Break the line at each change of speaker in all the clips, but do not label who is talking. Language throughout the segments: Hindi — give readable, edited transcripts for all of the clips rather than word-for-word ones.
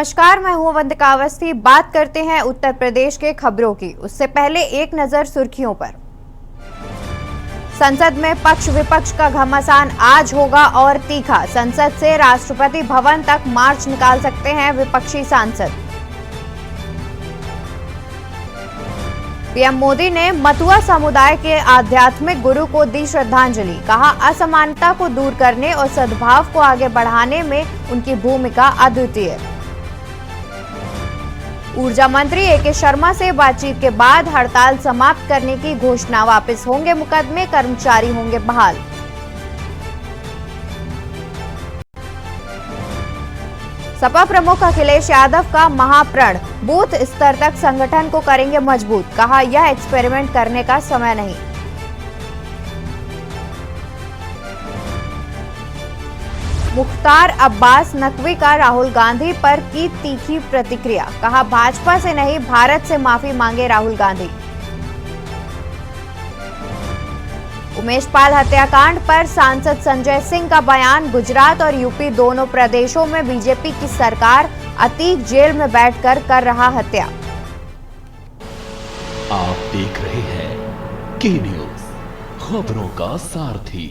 नमस्कार, मैं हूं वंदिका अवस्थी। बात करते हैं उत्तर प्रदेश के खबरों की। उससे पहले एक नजर सुर्खियों पर। संसद में पक्ष विपक्ष का घमासान आज होगा और तीखा। संसद से राष्ट्रपति भवन तक मार्च निकाल सकते हैं विपक्षी सांसद। पीएम मोदी ने मथुआ समुदाय के आध्यात्मिक गुरु को दी श्रद्धांजलि। कहा, असमानता को दूर करने और सद्भाव को आगे बढ़ाने में उनकी भूमिका अद्वितीय। ऊर्जा मंत्री ए.के. शर्मा से बातचीत के बाद हड़ताल समाप्त करने की घोषणा। वापस होंगे मुकदमे, कर्मचारी होंगे बहाल। सपा प्रमुख अखिलेश यादव का महाप्रण। बूथ स्तर तक संगठन को करेंगे मजबूत। कहा, यह एक्सपेरिमेंट करने का समय नहीं। मुख्तार अब्बास नकवी का राहुल गांधी पर की तीखी प्रतिक्रिया। कहा, भाजपा से नहीं भारत से माफी मांगे राहुल गांधी। उमेश पाल हत्याकांड पर सांसद संजय सिंह का बयान। गुजरात और यूपी दोनों प्रदेशों में बीजेपी की सरकार अतीक जेल में बैठकर कर रहा हत्या।
आप देख रहे हैं के न्यूज, खबरों का सारथी।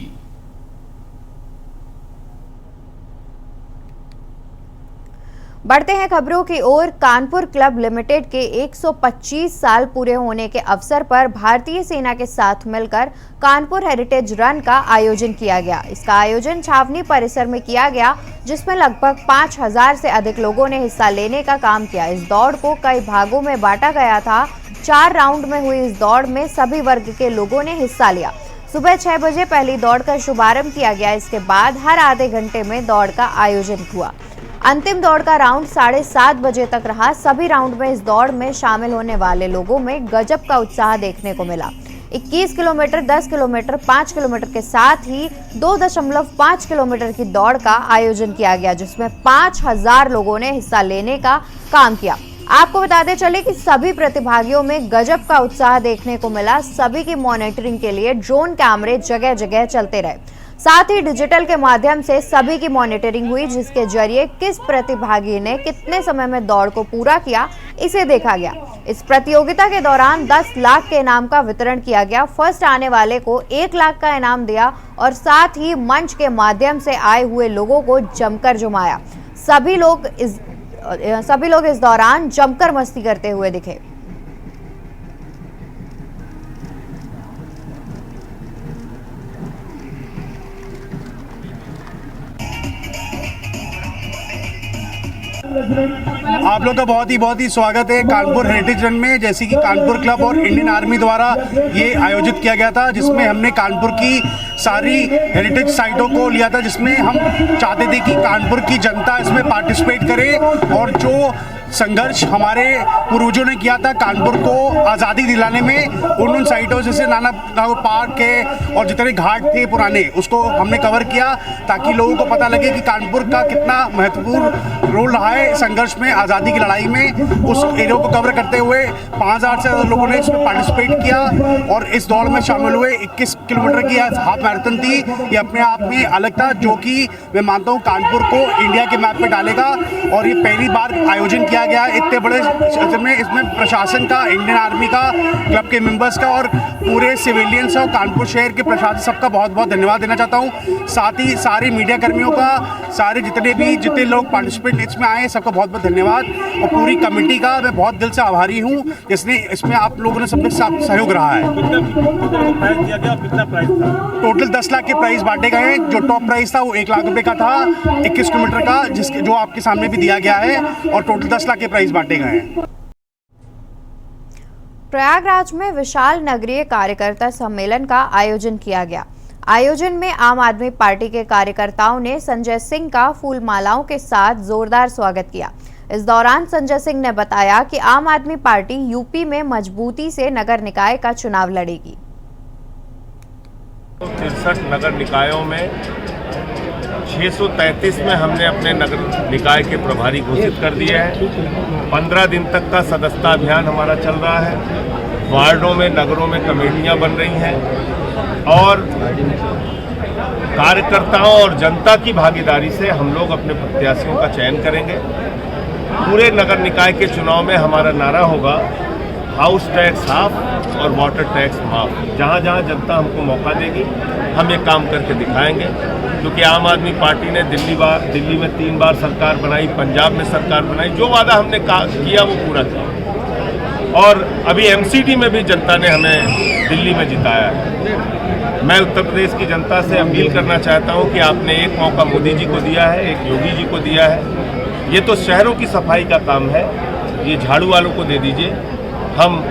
बढ़ते हैं खबरों की ओर। कानपुर क्लब लिमिटेड के 125 साल पूरे होने के अवसर पर भारतीय सेना के साथ मिलकर कानपुर हेरिटेज रन का आयोजन किया गया। इसका आयोजन छावनी परिसर में किया गया, जिसमें लगभग 5000 से अधिक लोगों ने हिस्सा लेने का काम किया। इस दौड़ को कई भागों में बांटा गया था। 4 राउंड में हुई इस दौड़ में सभी वर्ग के लोगों ने हिस्सा लिया। सुबह 6 बजे पहली दौड़ का शुभारंभ किया गया। इसके बाद हर आधे घंटे में दौड़ का आयोजन हुआ। अंतिम दौड़ का राउंड 7:30 बजे तक रहा। सभी राउंड में इस दौड़ में शामिल होने वाले लोगों में गजब का उत्साह देखने को मिला। 21 किलोमीटर, 10 किलोमीटर, 5 किलोमीटर के साथ ही 2.5 किलोमीटर की दौड़ का आयोजन किया गया, जिसमें 5000 लोगों ने हिस्सा लेने का काम किया। आपको बताते चले कि सभी प्रतिभागियों में गजब का उत्साह देखने को मिला। सभी की मॉनिटरिंग के लिए ड्रोन कैमरे जगह जगह चलते रहे। साथ ही डिजिटल के माध्यम से सभी की मॉनिटरिंग हुई, जिसके जरिए किस प्रतिभागी ने कितने समय में दौड़ को पूरा किया, इसे देखा गया। इस प्रतियोगिता के दौरान 10 लाख के इनाम का वितरण किया गया। फर्स्ट आने वाले को 1 लाख का इनाम दिया और साथ ही मंच के माध्यम से आए हुए लोगों को जमकर जुमाया। सभी लोग इस दौरान जमकर मस्ती करते हुए दिखे।
आप लोग का बहुत ही स्वागत है कानपुर हेरिटेज रन में। जैसे कि कानपुर क्लब और इंडियन आर्मी द्वारा ये आयोजित किया गया था, जिसमें हमने कानपुर की सारी हेरिटेज साइटों को लिया था, जिसमें हम चाहते थे कि कानपुर की जनता इसमें पार्टिसिपेट करे और जो संघर्ष हमारे पूर्वजों ने किया था कानपुर को आज़ादी दिलाने में, उन साइटों जैसे नाना पार्क के और जितने घाट थे पुराने, उसको हमने कवर किया ताकि लोगों को पता लगे कि कानपुर का कितना महत्वपूर्ण रोल रहा है संघर्ष में, आज़ादी की लड़ाई में। उस एरिया को कवर करते हुए 5000 से ज़्यादा लोगों ने इसमें पार्टिसिपेट किया और इस दौड़ में शामिल हुए। 21 किलोमीटर की हाफ मैराथन थी। ये अपने आप में अलग था, जो कि मैं मानता हूँ कानपुर को इंडिया के मैप पे डालेगा। और ये पहली बार आयोजन किया गया इतने बड़े क्षेत्र में। इसमें प्रशासन का, इंडियन आर्मी का, क्लब के मेंबर्स का और पूरे सिविलियंस और कानपुर शहर के प्रशासन सबका बहुत बहुत धन्यवाद देना चाहता हूँ। साथ ही सारे मीडिया कर्मियों का, सारे जितने लोग पार्टिसिपेट इसमें आए, सबका बहुत बहुत धन्यवाद। और पूरी कमेटी का मैं बहुत दिल से आभारी हूँ, जिसने इसमें आप लोगों ने सबके साथ सहयोग रहा है।
कितना प्राइस था?
टोटल 10 लाख के प्राइस बांटे गए हैं। जो टॉप प्राइस था वो 1 लाख रुपए का था, 21 किलोमीटर का, जो आपके सामने भी दिया गया है। और टोटल 10 लाख के प्राइस बांटे गए हैं।
प्रयागराज में विशाल नगरीय कार्यकर्ता सम्मेलन का आयोजन किया गया। आयोजन में आम आदमी पार्टी के कार्यकर्ताओं ने संजय सिंह का फूल मालाओं के साथ जोरदार स्वागत किया। इस दौरान संजय सिंह ने बताया कि आम आदमी पार्टी यूपी में मजबूती से नगर निकाय का चुनाव लड़ेगी।
63 नगर निकायों में 633 में हमने अपने नगर निकाय के प्रभारी घोषित कर दिए हैं। 15 दिन तक का सदस्यता अभियान हमारा चल रहा है। वार्डों में, नगरों में कमेटियां बन रही हैं और कार्यकर्ताओं और जनता की भागीदारी से हम लोग अपने प्रत्याशियों का चयन करेंगे। पूरे नगर निकाय के चुनाव में हमारा नारा होगा हाउस टैक्स हाफ और वाटर टैक्स माफ। जहाँ जहाँ जनता हमको मौका देगी हम ये काम करके दिखाएंगे, क्योंकि आम आदमी पार्टी ने दिल्ली में 3 बार सरकार बनाई, पंजाब में सरकार बनाई, जो वादा हमने किया वो पूरा किया। और अभी एमसीडी में भी जनता ने हमें दिल्ली में जिताया है। मैं उत्तर प्रदेश की जनता से अपील करना चाहता हूँ कि आपने एक मौका मोदी जी को दिया है, एक योगी जी को दिया है, ये तो शहरों की सफाई का काम है, ये झाड़ू वालों को दे दीजिए, हम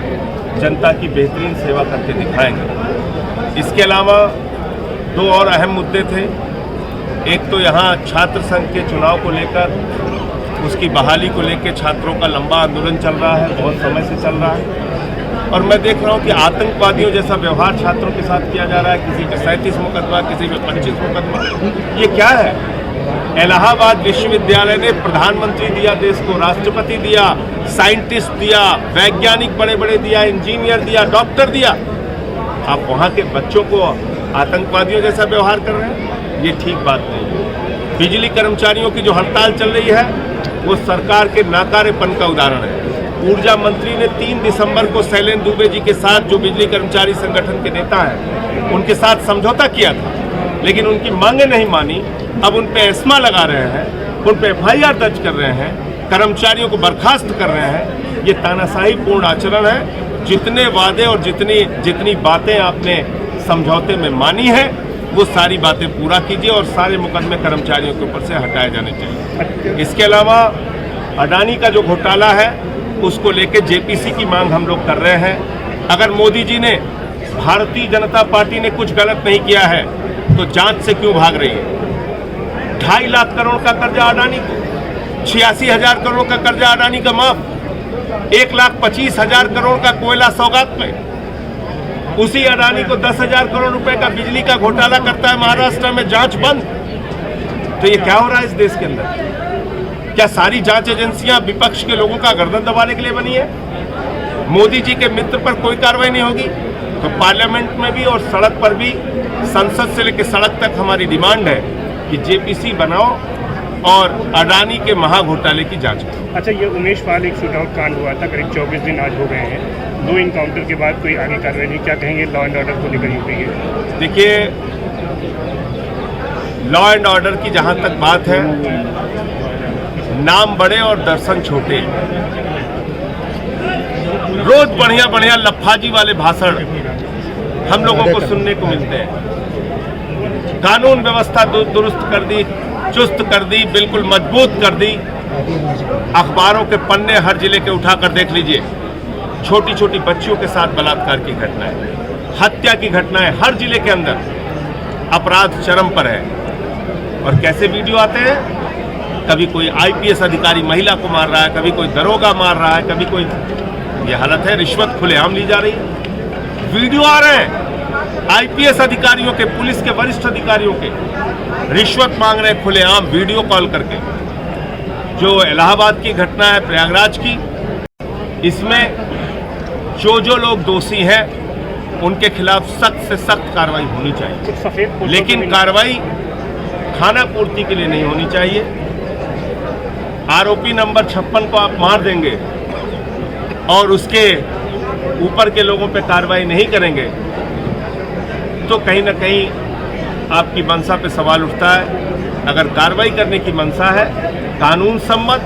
जनता की बेहतरीन सेवा करके दिखाएंगे। इसके अलावा 2 और अहम मुद्दे थे। एक तो यहाँ छात्र संघ के चुनाव को लेकर, उसकी बहाली को लेकर छात्रों का लंबा आंदोलन चल रहा है, बहुत समय से चल रहा है, और मैं देख रहा हूँ कि आतंकवादियों जैसा व्यवहार छात्रों के साथ किया जा रहा है। किसी पे 37 मुकदमा, किसी पे 25 मुकदमा। ये क्या है? इलाहाबाद विश्वविद्यालय ने प्रधानमंत्री दिया देश को, राष्ट्रपति दिया, साइंटिस्ट दिया, वैज्ञानिक बड़े बड़े दिया, इंजीनियर दिया, डॉक्टर दिया। आप वहाँ के बच्चों को आतंकवादियों जैसा व्यवहार कर रहे हैं, ये ठीक बात नहीं है। बिजली कर्मचारियों की जो हड़ताल चल रही है वो सरकार के नाकारेपन का उदाहरण है। ऊर्जा मंत्री ने 3 दिसंबर को शैलेंद्र दुबे जी के साथ, जो बिजली कर्मचारी संगठन के नेता हैं, उनके साथ समझौता किया था, लेकिन उनकी मांगे नहीं मानी। अब उन पे एस्मा लगा रहे हैं, उन पे FIR दर्ज कर रहे हैं, कर्मचारियों को बर्खास्त कर रहे हैं। ये तानाशाही पूर्ण आचरण है। जितने वादे और जितनी बातें आपने समझौते में मानी है वो सारी बातें पूरा कीजिए और सारे मुकदमे कर्मचारियों के ऊपर से हटाए जाने चाहिए। इसके अलावा अडानी का जो घोटाला है उसको लेकर JPC की मांग हम लोग कर रहे हैं। अगर मोदी जी ने, भारतीय जनता पार्टी ने कुछ गलत नहीं किया है तो जांच से क्यों भाग रही है? 2.5 लाख करोड़ का कर्जा अडानी को, 86,000 करोड़ का कर्जा अडानी का माफ, 1,25,000 करोड़ का कोयला सौगात में, उसी अडानी को 10,000 करोड़ रुपए का बिजली का घोटाला करता है महाराष्ट्र में, जांच बंद। तो ये क्या हो रहा है इस देश के अंदर? क्या सारी जांच एजेंसियां विपक्ष के लोगों का गर्दन दबाने के लिए बनी है? मोदी जी के मित्र पर कोई कार्रवाई नहीं होगी तो पार्लियामेंट में भी और सड़क पर भी, संसद से लेकर सड़क तक हमारी डिमांड है कि JPC बनाओ और अडानी के महाघोटाले की जांच करो।
अच्छा, ये उमेश पाल एक शूटआउट कांड हुआ था, करीब 24 दिन आज हो गए हैं, 2 इनकाउंटर के बाद कोई आगे कार्रवाई नहीं, क्या कहेंगे लॉ एंड ऑर्डर को लेकर यूपी के?
देखिए, लॉ एंड ऑर्डर की जहां तक बात है, नाम बड़े और दर्शन छोटे। रोज बढ़िया बढ़िया लफाजी वाले भाषण हम लोगों को सुनने को मिलते हैं। कानून व्यवस्था दुरुस्त कर दी, चुस्त कर दी, बिल्कुल मजबूत कर दी। अखबारों के पन्ने हर जिले के उठाकर देख लीजिए, छोटी छोटी बच्चियों के साथ बलात्कार की घटनाएं, हत्या की घटनाएं हर जिले के अंदर, अपराध चरम पर है। और कैसे वीडियो आते हैं, कभी कोई IPS अधिकारी महिला को मार रहा है, कभी कोई दरोगा मार रहा है, कभी कोई, ये हालत है। रिश्वत खुलेआम ली जा रही है, वीडियो आ रहे हैं IPS अधिकारियों के, पुलिस के वरिष्ठ अधिकारियों के, रिश्वत मांग रहे हैं खुलेआम वीडियो कॉल करके। जो इलाहाबाद की घटना है, प्रयागराज की, इसमें जो लोग दोषी हैं उनके खिलाफ सख्त से सख्त कार्रवाई होनी चाहिए, लेकिन कार्रवाई खाना पूर्ति के लिए नहीं होनी चाहिए। आरोपी नंबर 56 को आप मार देंगे और उसके ऊपर के लोगों पे कार्रवाई नहीं करेंगे तो कहीं ना कहीं आपकी मंशा पे सवाल उठता है। अगर कार्रवाई करने की मंशा है, कानून सम्मत,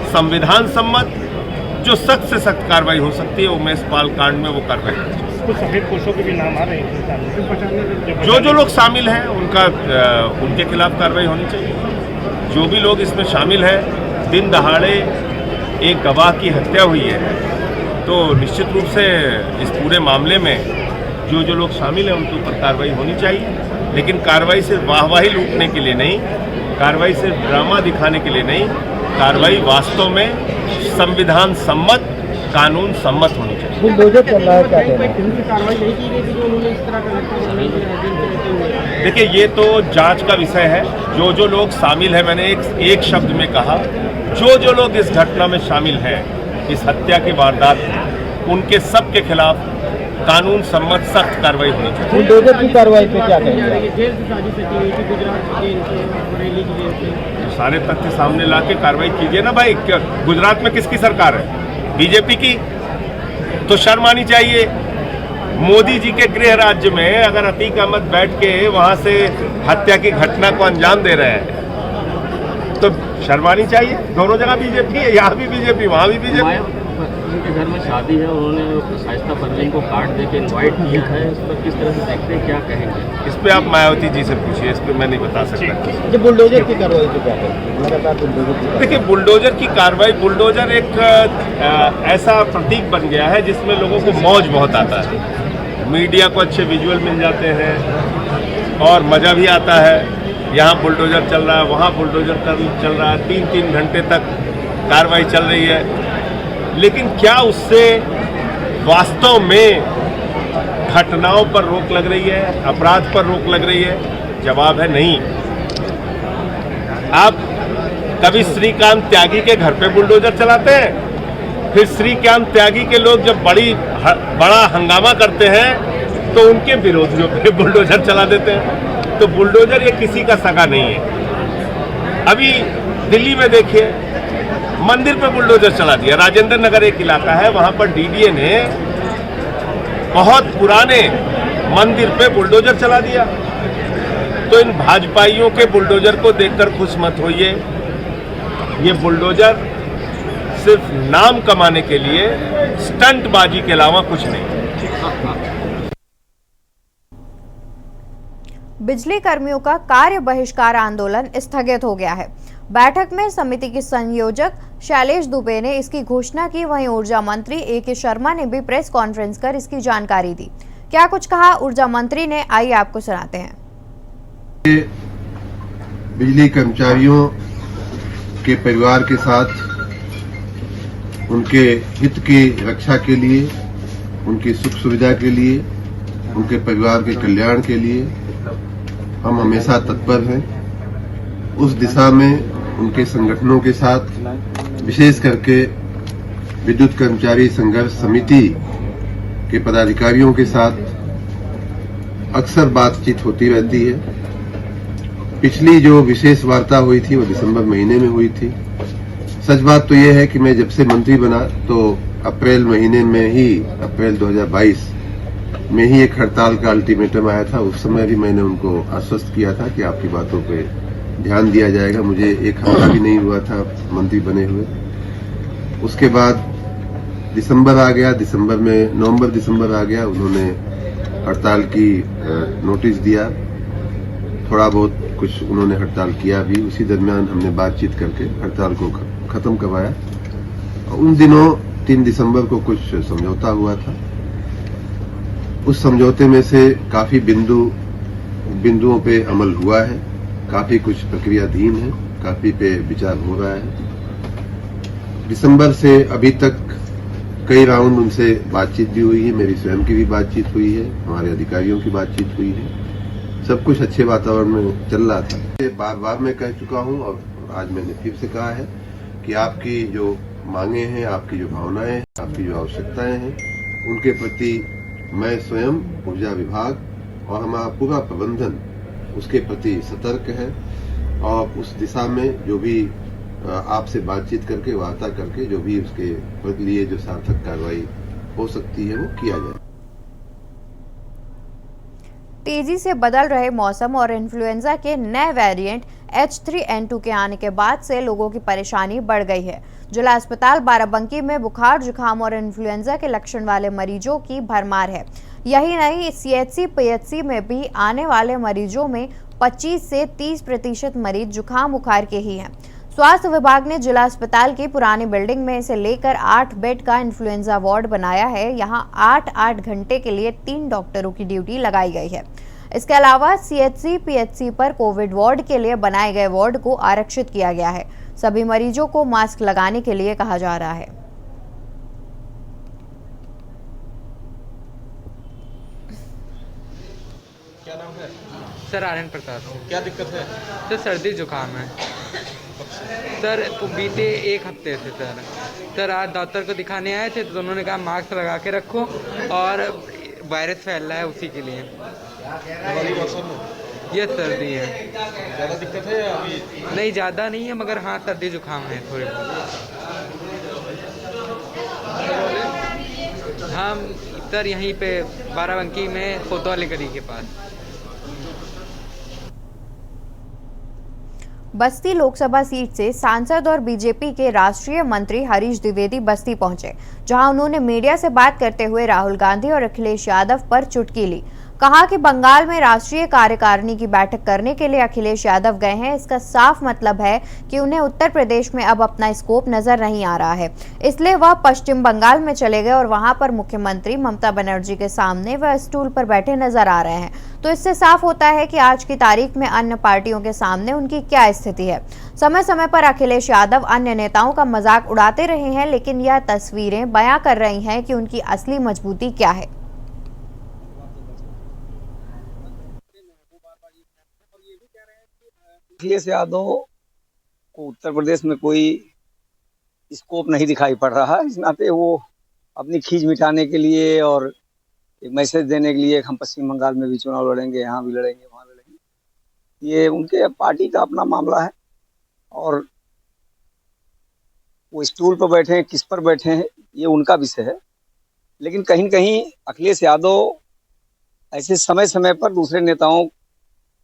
संविधान सम्मत, जो सख्त से सख्त कार्रवाई हो सकती है, उमेश पाल कांड में वो कार्रवाई है।
कुछ सफेद पोशों के भी नाम आ रहे हैं,
जो लोग शामिल हैं उनके खिलाफ कार्रवाई होनी चाहिए। जो भी लोग इसमें शामिल हैं, दिन दहाड़े एक गवाह की हत्या हुई है, तो निश्चित रूप से इस पूरे मामले में जो लोग शामिल हैं उनके ऊपर कार्रवाई होनी चाहिए। लेकिन कार्रवाई सिर्फ वाहवाही लूटने के लिए नहीं, कार्रवाई सिर्फ ड्रामा दिखाने के लिए नहीं, कार्रवाई वास्तव में संविधान सम्मत, कानून सम्मत होनी चाहिए। देखिए, ये तो जांच का विषय है। जो लोग शामिल हैं, मैंने एक शब्द में कहा, जो लोग इस घटना में शामिल हैं, इस हत्या की वारदात में, उनके सब के खिलाफ कानून सम्मत सख्त कार्रवाई होनी चाहिए।
बुलडोजर की कार्रवाई पे क्या कहेंगे?
सारे तथ्य सामने ला के कार्रवाई कीजिए ना भाई। गुजरात में किसकी सरकार है? बीजेपी की। तो शर्म आनी चाहिए। मोदी जी के गृह राज्य में अगर अतीक अहमद बैठ के वहां से हत्या की घटना को अंजाम दे रहे हैं तो शर्म आनी चाहिए। दोनों जगह बीजेपी है, यहाँ भी बीजेपी, वहाँ भी बीजेपी।
उनके घर में शादी है, उन्होंने शाइस्ता परवीन को कार्ड देके इनवाइट किया है, इस पर किस तरह से देखते हैं, क्या कहेंगे?
इस पे आप मायावती जी से पूछिए, इस पे मैं नहीं बता सकता।
ये बुलडोजर की कार्रवाई पे क्या कहेंगे? लगातार बुलडोजर की
देखिए, बुलडोजर की कार्रवाई, बुलडोजर एक ऐसा प्रतीक बन गया है जिसमें लोगों को मौज बहुत आता है। मीडिया को अच्छे विजुअल मिल जाते हैं और मज़ा भी आता है। यहाँ बुलडोजर चल रहा है, वहाँ बुलडोजर चल रहा है, 3-3 घंटे तक कार्रवाई चल रही है। लेकिन क्या उससे वास्तव में घटनाओं पर रोक लग रही है, अपराध पर रोक लग रही है? जवाब है नहीं। आप कभी श्रीकांत त्यागी के घर पे बुलडोजर चलाते हैं, फिर श्रीकांत त्यागी के लोग जब बड़ा हंगामा करते हैं तो उनके विरोधियों पे बुलडोजर चला देते हैं। तो बुलडोजर ये किसी का सगा नहीं है। अभी दिल्ली में देखिए, मंदिर पे बुलडोजर चला दिया। राजेंद्र नगर एक इलाका है, वहां पर डीडीए ने बहुत पुराने मंदिर पे बुलडोजर चला दिया। तो इन भाजपाइयों के बुलडोजर को देखकर खुश मत होइए। ये बुलडोजर सिर्फ नाम कमाने के लिए स्टंटबाजी के अलावा कुछ नहीं।
बिजली कर्मियों का कार्य बहिष्कार आंदोलन स्थगित हो गया है। बैठक में समिति के संयोजक शैलेश दुबे ने इसकी घोषणा की। वहीं ऊर्जा मंत्री ए.के. शर्मा ने भी प्रेस कॉन्फ्रेंस कर इसकी जानकारी दी। क्या कुछ कहा ऊर्जा मंत्री ने, आइए आपको सुनाते हैं।
बिजली कर्मचारियों के परिवार के साथ उनके हित की रक्षा के लिए, उनकी सुख सुविधा के लिए, उनके परिवार के कल्याण के लिए हम हमेशा तत्पर हैं। उस दिशा में उनके संगठनों के साथ, विशेष करके विद्युत कर्मचारी संघर्ष समिति के पदाधिकारियों के साथ अक्सर बातचीत होती रहती है। पिछली जो विशेष वार्ता हुई थी वो दिसंबर महीने में हुई थी। सच बात तो यह है कि मैं जब से मंत्री बना तो अप्रैल महीने में ही, अप्रैल 2022 में ही एक हड़ताल का अल्टीमेटम आया था। उस समय भी मैंने उनको आश्वस्त किया था कि आपकी बातों पे ध्यान दिया जाएगा। मुझे एक हफ्ता भी नहीं हुआ था मंत्री बने हुए। उसके बाद दिसंबर आ गया, नवंबर दिसंबर आ गया, उन्होंने हड़ताल की नोटिस दिया। थोड़ा बहुत कुछ उन्होंने हड़ताल किया भी। उसी दरमियान हमने बातचीत करके हड़ताल को खत्म करवाया। उन दिनों 3 दिसंबर को कुछ समझौता हुआ था। उस समझौते में से काफी बिंदुओं पे अमल हुआ है, काफी कुछ प्रक्रियाधीन है, काफी पे विचार हो रहा है। दिसंबर से अभी तक कई राउंड उनसे बातचीत भी हुई है, मेरी स्वयं की भी बातचीत हुई है, हमारे अधिकारियों की बातचीत हुई है। सब कुछ अच्छे वातावरण में चल रहा था। बार बार मैं कह चुका हूं और आज मैंने फिर से कहा है कि आपकी जो मांगे हैं, आपकी जो भावनाएं हैं, आपकी जो आवश्यकताएं हैं, उनके प्रति मैं स्वयं, ऊर्जा विभाग और हमारा पूरा प्रबंधन उसके प्रति सतर्क है। और उस दिशा में जो भी आपसे बातचीत करके, वार्ता करके, जो भी उसके लिए जो सार्थक कार्रवाई हो सकती है वो किया जाए।
तेजी से बदल रहे मौसम और इन्फ्लुएंजा के नए वेरिएंट H3N2 के आने के बाद से लोगों की परेशानी बढ़ गई है। जिला अस्पताल बाराबंकी में बुखार, जुकाम और इन्फ्लुएंजा के लक्षण वाले मरीजों की भरमार है। यही नहीं, CHC PHC में भी आने वाले मरीजों में 25 से 30% मरीज जुकाम बुखार के ही हैं। स्वास्थ्य विभाग ने जिला अस्पताल की पुरानी बिल्डिंग में इसे लेकर 8 बेड का इन्फ्लुएंजा वार्ड बनाया है। यहां 8-8 घंटे के लिए 3 डॉक्टरों की ड्यूटी लगाई गई है। इसके अलावा CHC PHC पर कोविड वार्ड के लिए बनाए गए वार्ड को आरक्षित किया गया है। सभी मरीजों को मास्क लगाने के लिए कहा जा रहा है।
क्या नाम है?
सर आर्यन प्रताप।
क्या दिक्कत है?
सर सर्दी जुकाम है सर, बीते 1 हफ्ते से सर आज डॉक्टर को दिखाने आए थे तो उन्होंने कहा मास्क लगा के रखो और वायरस फैल रहा है उसी के लिए।
हमारी मौसम में
ये सर्दी है।
ज़्यादा दिक्कत है या अभी?
नहीं ज़्यादा नहीं है, मगर हाँ सर्दी जुकाम है थोड़े बहुत। हम इधर यहीं पे बाराबंकी में कोतवाली गली के पास।
बस्ती लोकसभा सीट से सांसद और बीजेपी के राष्ट्रीय मंत्री हरीश द्विवेदी बस्ती पहुंचे, जहां उन्होंने मीडिया से बात करते हुए राहुल गांधी और अखिलेश यादव पर चुटकी ली। कहा कि बंगाल में राष्ट्रीय कार्यकारिणी की बैठक करने के लिए अखिलेश यादव गए हैं। इसका साफ मतलब है कि उन्हें उत्तर प्रदेश में अब अपना स्कोप नजर नहीं आ रहा है, इसलिए वह पश्चिम बंगाल में चले गए और वहां पर मुख्यमंत्री ममता बनर्जी के सामने वह स्टूल पर बैठे नजर आ रहे हैं। तो इससे साफ होता है कि आज की तारीख में अन्य पार्टियों के सामने उनकी क्या स्थिति है। समय समय पर अखिलेश यादव अन्य नेताओं का मजाक उड़ाते रहे हैं, लेकिन यह तस्वीरें बयां कर रही हैं कि उनकी असली मजबूती क्या है।
अखिलेश यादव को उत्तर प्रदेश में कोई स्कोप नहीं दिखाई पड़ रहा है। इस नाते वो अपनी खींच मिटाने के लिए और एक मैसेज देने के लिए हम पश्चिम बंगाल में भी चुनाव लड़ेंगे, यहाँ भी लड़ेंगे, वहाँ लड़ेंगे, ये उनके पार्टी का अपना मामला है। और वो स्टूल पर बैठे हैं, किस पर बैठे हैं, ये उनका विषय है। लेकिन कहीं न कहीं अखिलेश यादव ऐसे समय समय पर दूसरे नेताओं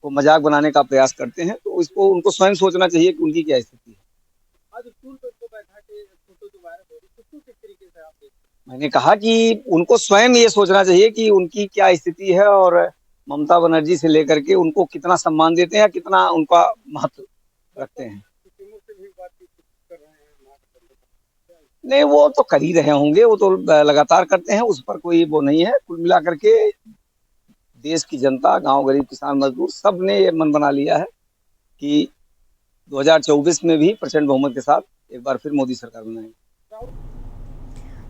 को मजाक बनाने का प्रयास करते हैं, तो इसको उनको स्वयं सोचना चाहिए कि उनकी क्या स्थिति है। आज स्टूल पर उसको बैठा के फोटो जो वायरल हो रही है, किस तरीके से आप देखते हैं? मैंने कहा कि उनको स्वयं ये सोचना चाहिए कि उनकी क्या स्थिति है और ममता बनर्जी से लेकर के उनको कितना सम्मान देते हैं, कितना उनका महत्व रखते हैं। नहीं, वो तो कर ही रहे होंगे, वो तो लगातार करते हैं, उस पर कोई वो नहीं है। कुल मिलाकर के देश की जनता, गांव गरीब, किसान, मजदूर सब ने ये मन बना लिया है कि 2024 में भी प्रचंड बहुमत के साथ एक बार फिर मोदी सरकार बनाएंगे।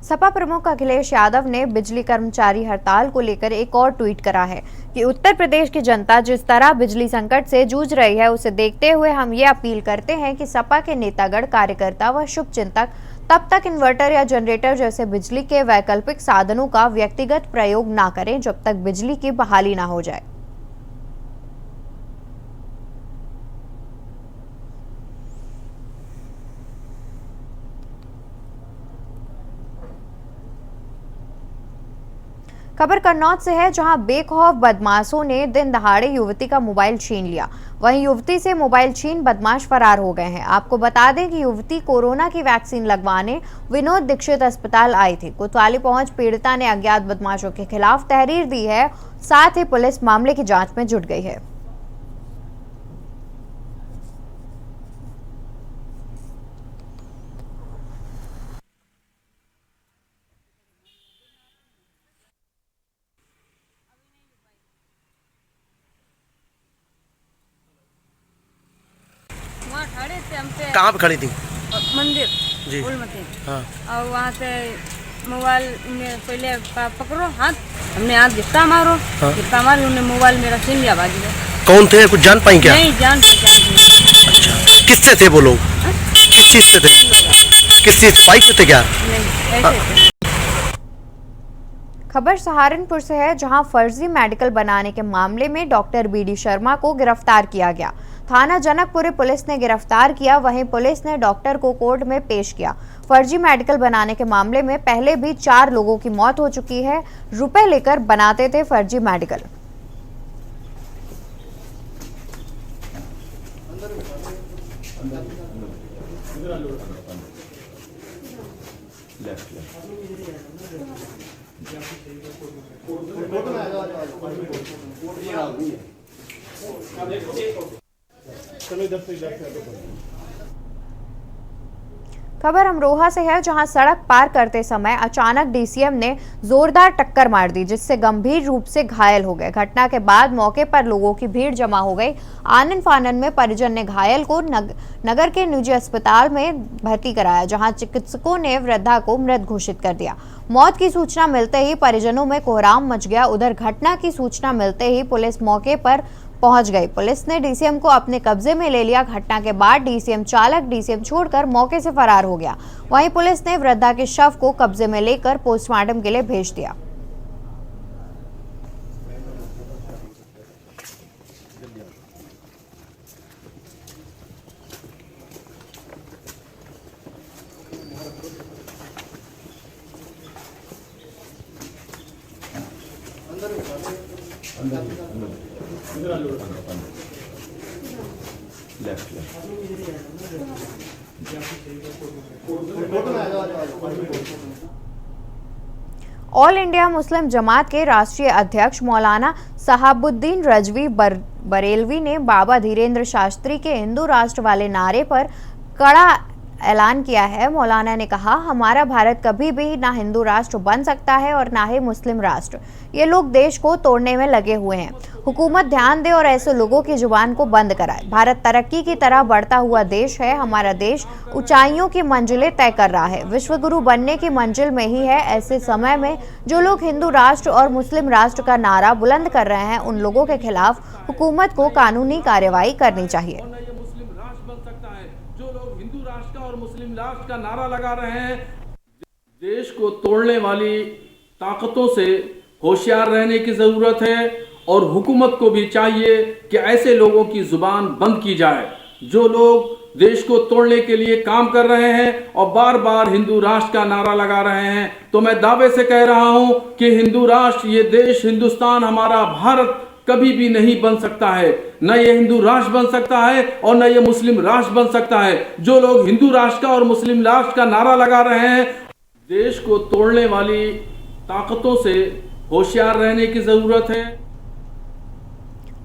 सपा प्रमुख अखिलेश यादव ने बिजली कर्मचारी हड़ताल को लेकर एक और ट्वीट करा है कि उत्तर प्रदेश की जनता जिस तरह बिजली संकट से जूझ रही है, उसे देखते हुए हम ये अपील करते हैं कि सपा के नेतागण, कार्यकर्ता व शुभचिंतक तब तक इन्वर्टर या जनरेटर जैसे बिजली के वैकल्पिक साधनों का व्यक्तिगत प्रयोग ना करें जब तक बिजली की बहाली ना हो जाए। खबर कन्नौज से है, जहां बेखौफ बदमाशों ने दिन दहाड़े युवती का मोबाइल छीन लिया। वहीं युवती से मोबाइल छीन बदमाश फरार हो गए हैं। आपको बता दें कि युवती कोरोना की वैक्सीन लगवाने विनोद दीक्षित अस्पताल आई थी। कोतवाली पहुंच पीड़िता ने अज्ञात बदमाशों के खिलाफ तहरीर दी है, साथ ही पुलिस मामले की जांच में जुट गई है।
खड़े थे हम पे।
कहाँ पे खड़ी थी?
मंदिर
जी।
हाँ। और वहाँ से मोबाइल में पहले पकड़ो हाथ, हमने हाथ गिफ्ता मारो, गिफ्ता मारी, उन्हें मोबाइल मेरा छीन लिया बाजी में।
कौन थे, कुछ जान पाई क्या?
नहीं जान पहचान।
अच्छा, किससे थे वो लोग? किस चीज से थे? किस चीज, बाइक से थे क्या?
नहीं, ऐसे थे।
खबर सहारनपुर से है, जहां फर्जी मेडिकल बनाने के मामले में डॉक्टर बीडी शर्मा को गिरफ्तार किया गया। थाना जनकपुरी पुलिस ने गिरफ्तार किया। वहीं पुलिस ने डॉक्टर को कोर्ट में पेश किया। फर्जी मेडिकल बनाने के मामले में पहले भी 4 लोगों की मौत हो चुकी है। रुपए लेकर बनाते थे फर्जी मेडिकल। खबर अमरोहा से है, जहां सड़क पार करते समय अचानक डीसीएम ने जोरदार टक्कर मार दी, जिससे गंभीर रूप से घायल हो गए। घटना के बाद मौके पर लोगों की भीड़ जमा हो गई। आनन फानन में परिजन ने घायल को नगर के निजी अस्पताल में भर्ती कराया, जहां चिकित्सकों ने वृद्धा को मृत घोषित कर दिया। मौत की सूचना मिलते ही परिजनों में कोहराम मच गया। उधर घटना की सूचना मिलते ही पुलिस मौके पर पहुंच गई। पुलिस ने डीसीएम को अपने कब्जे में ले लिया। घटना के बाद डीसीएम चालक डीसीएम छोड़कर मौके से फरार हो गया। वहीं पुलिस ने वृद्धा के शव को कब्जे में लेकर पोस्टमार्टम के लिए भेज दिया। ऑल इंडिया मुस्लिम जमात के राष्ट्रीय अध्यक्ष मौलाना सहाबुद्दीन रजवी बरेलवी ने बाबा धीरेन्द्र शास्त्री के हिंदू राष्ट्र वाले नारे पर कड़ा ऐलान किया है। मौलाना ने कहा, हमारा भारत कभी भी ना हिंदू राष्ट्र बन सकता है और ना ही मुस्लिम राष्ट्र। ये लोग देश को तोड़ने में लगे हुए हैं। हुकूमत ध्यान दे और ऐसे लोगों की जुबान को बंद कराए। भारत तरक्की की तरह बढ़ता हुआ देश है। हमारा देश ऊंचाइयों की मंजिलें तय कर रहा है, विश्व गुरु बनने की मंजिल में ही है। ऐसे समय में जो लोग हिंदू राष्ट्र और मुस्लिम राष्ट्र का नारा बुलंद कर रहे हैं, उन लोगों के खिलाफ हुकूमत को कानूनी कार्रवाई करनी चाहिए।
और मुस्लिम राष्ट्र का नारा लगा रहे हैं, देश को तोड़ने वाली ताकतों से होशियार रहने की जरूरत है और हुकूमत को भी चाहिए कि ऐसे लोगों की जुबान बंद की जाए जो लोग देश को तोड़ने के लिए काम कर रहे हैं और बार बार हिंदू राष्ट्र का नारा लगा रहे हैं। तो मैं दावे से कह रहा हूं कि हिंदू राष्ट्र, ये देश हिंदुस्तान, हमारा भारत कभी भी नहीं बन सकता है। न ये हिंदू राष्ट्र बन सकता है और न ये मुस्लिम राष्ट्र बन सकता है। जो लोग हिंदू राष्ट्र का और मुस्लिम राष्ट्र का नारा लगा रहे हैं, देश को तोड़ने वाली ताकतों से होशियार रहने की जरूरत है।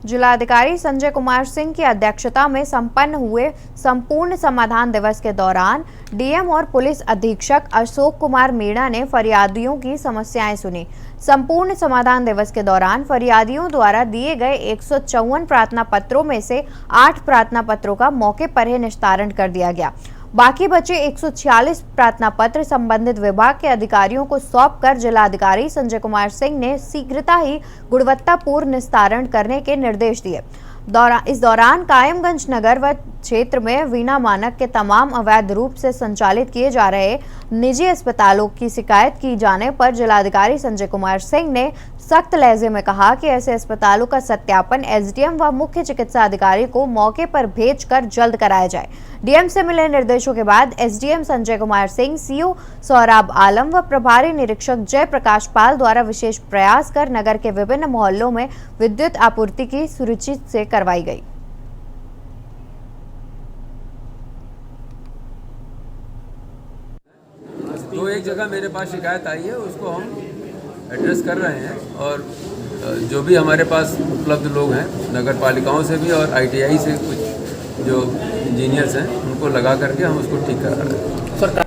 जिलाधिकारी संजय कुमार सिंह की अध्यक्षता में संपन्न हुए संपूर्ण समाधान दिवस के दौरान डीएम और पुलिस अधीक्षक अशोक कुमार मीणा ने फरियादियों की समस्याएं सुनी। संपूर्ण समाधान दिवस के दौरान फरियादियों द्वारा दिए गए 154 प्रार्थना पत्रों में से 8 प्रार्थना पत्रों का मौके पर ही निस्तारण कर दिया गया। बाकी बचे 146 प्रार्थना पत्र संबंधित विभाग के अधिकारियों को सौंपकर जिलाधिकारी संजय कुमार सिंह ने शीघ्रता ही गुणवत्तापूर्ण निस्तारण करने के निर्देश दिए। इस दौरान कायमगंज नगर व क्षेत्र में वीणा मानक के तमाम अवैध रूप से संचालित किए जा रहे निजी अस्पतालों की शिकायत की जाने पर जिलाधिकारी संजय कुमार सिंह ने सख्त लहजे में कहा कि ऐसे अस्पतालों का सत्यापन एसडीएम व मुख्य चिकित्सा अधिकारी को मौके पर भेजकर जल्द कराया जाए। डीएम से मिले निर्देशों के बाद एसडीएम संजय कुमार सिंह, सीओ सोहराब आलम व प्रभारी निरीक्षक जय प्रकाश पाल द्वारा विशेष प्रयास कर नगर के विभिन्न मोहल्लों में विद्युत आपूर्ति की सुनिश्चित से करवाई गई।
तो एक जगह मेरे पास शिकायत आई है, उसको हम एड्रेस कर रहे हैं और जो भी हमारे पास उपलब्ध लोग हैं नगर पालिकाओं से भी और आईटीआई से कुछ जो इंजीनियर्स हैं उनको लगा करके हम उसको ठीक करा रहे हैं।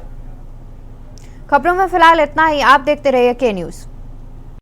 खबरों में फिलहाल इतना ही। आप देखते रहिए के न्यूज़।